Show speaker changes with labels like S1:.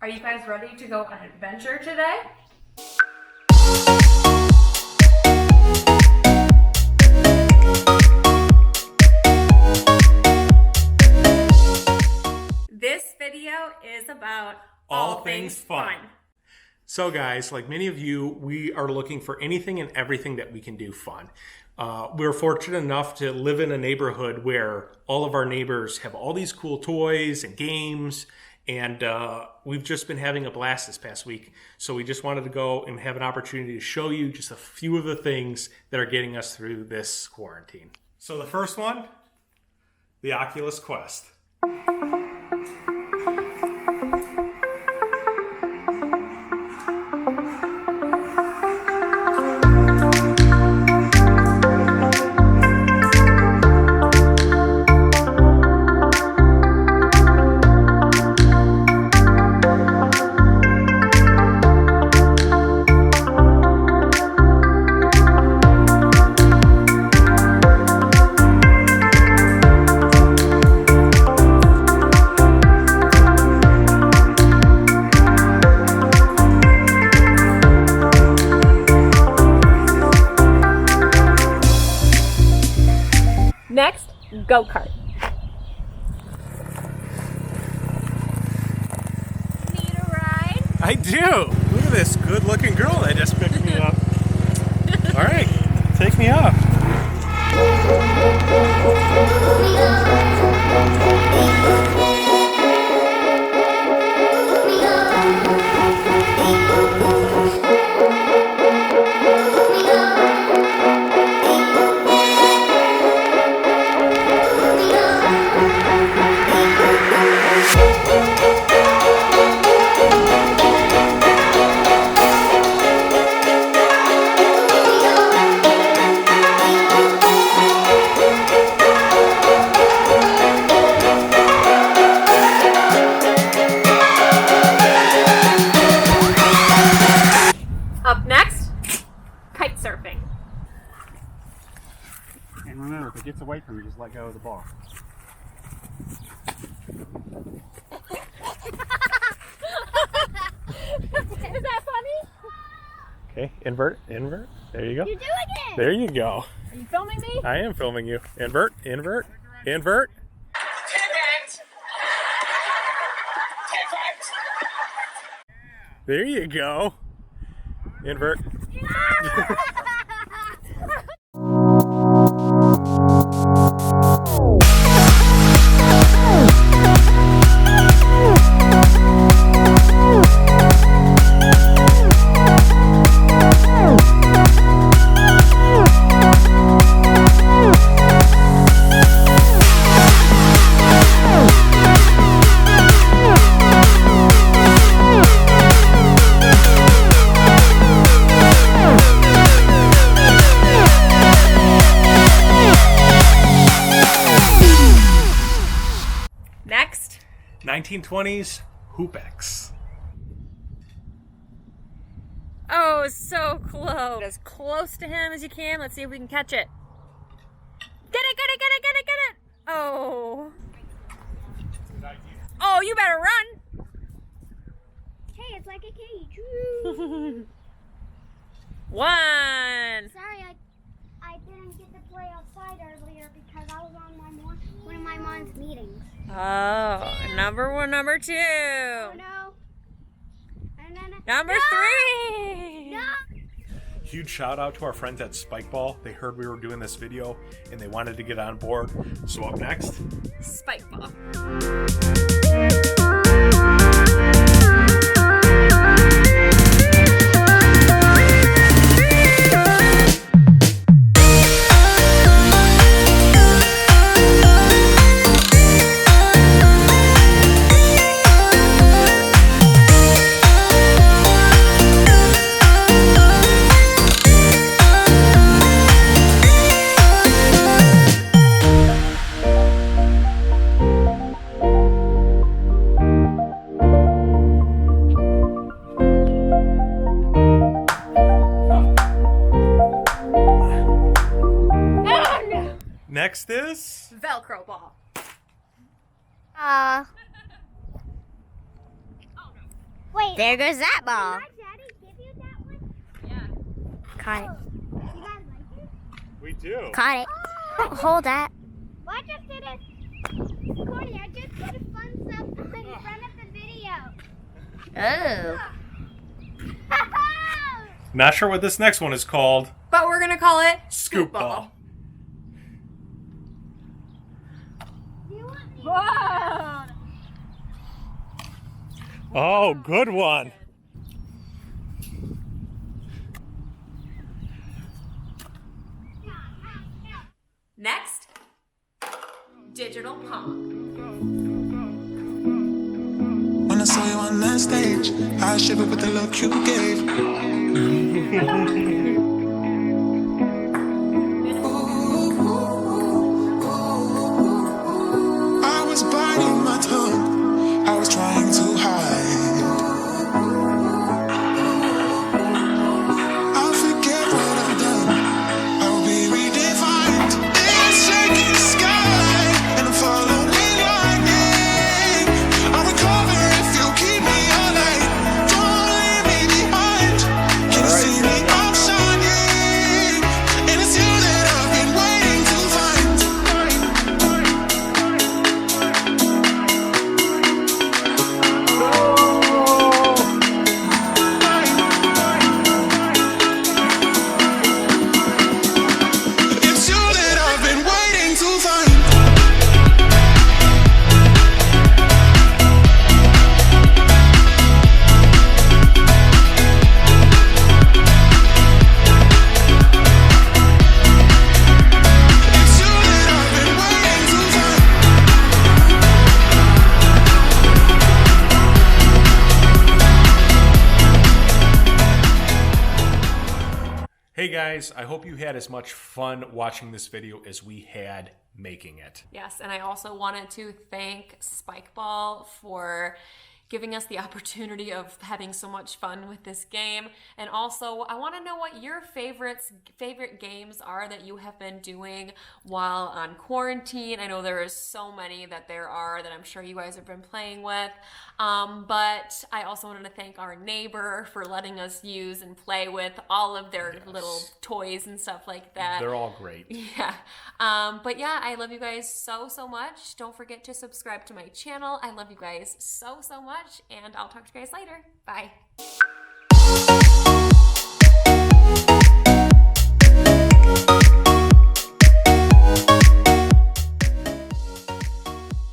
S1: Are you guys ready to go on an adventure today? This video is about all things fun.
S2: So guys, like many of you, we are looking for anything and everything that we can do fun. We're fortunate enough to live in a neighborhood where all of our neighbors have all these cool toys and games, and we've just been having a blast this past week. So we just wanted to go and have an opportunity to show you just a few of the things that are getting us through this quarantine. So the first one, the Oculus Quest.
S1: Next, go-kart. Need a ride?
S2: I do. Look at this good-looking girl that just picked me up. All right, take me off.
S1: Up next, kite surfing.
S3: And remember, if it gets away from you, just let go of the ball.
S1: Is that funny?
S2: Okay, invert. There you go.
S1: You're doing it!
S2: There you go.
S1: Are you filming me?
S2: I am filming you. Invert.
S4: Pivot!
S2: There you go. Invert.
S1: Next,
S2: 1920s Hoopex.
S1: oh, so close. As close to him as you can. Let's see if we can catch it. Get it! Oh. Oh, you better run.
S5: Hey, it's like a cage.
S1: One.
S5: Sorry, I didn't get to play outside earlier because I was on one of my mom's meetings.
S1: Oh, number two.
S5: Oh no.
S1: Number three.
S5: No.
S2: Huge shout out to our friends at Spikeball. They heard we were doing this video and they wanted to get on board. So up next,
S1: Spike ball.
S2: Next is
S1: Velcro ball.
S4: There goes that ball.
S5: Did my daddy give you that one?
S1: Yeah.
S4: Caught it.
S5: You guys like it?
S3: We do.
S4: Caught it. Hold that.
S5: Well, I just did a Cordy, I just did a fun stuff in front of the video.
S4: Oh.
S2: Not sure what this next one is called.
S1: But we're gonna call it
S2: Scoop ball.
S5: Do you want me?
S1: Whoa!
S2: Oh, good one.
S1: Next, digital pong.
S6: When I saw you on that stage, I shivered with the look you gave. I was biting my tongue, I was trying to hide. I'll forget what I've done, I'll be redefined. It's shaking the sky, and I'm following lightning. I'll recover if you keep me alive. Don't leave me behind. Can you see me? I'm shining, and it's you that I've been waiting to find. It's you that I've been waiting to find. It's you that I've been waiting to find.
S2: Hey guys, I hope you had as much fun watching this video as we had making it.
S1: Yes, and I also wanted to thank Spikeball for giving us the opportunity of having so much fun with this game. And also, I want to know what your favorite games are that you have been doing while on quarantine. I know there is so many that there are that I'm sure you guys have been playing with. But I also wanted to thank our neighbor for letting us use and play with all of their little toys and stuff like that.
S2: They're all great.
S1: Yeah. But yeah, I love you guys so much. Don't forget to subscribe to my channel. I love you guys so much, and I'll talk to you guys later. Bye.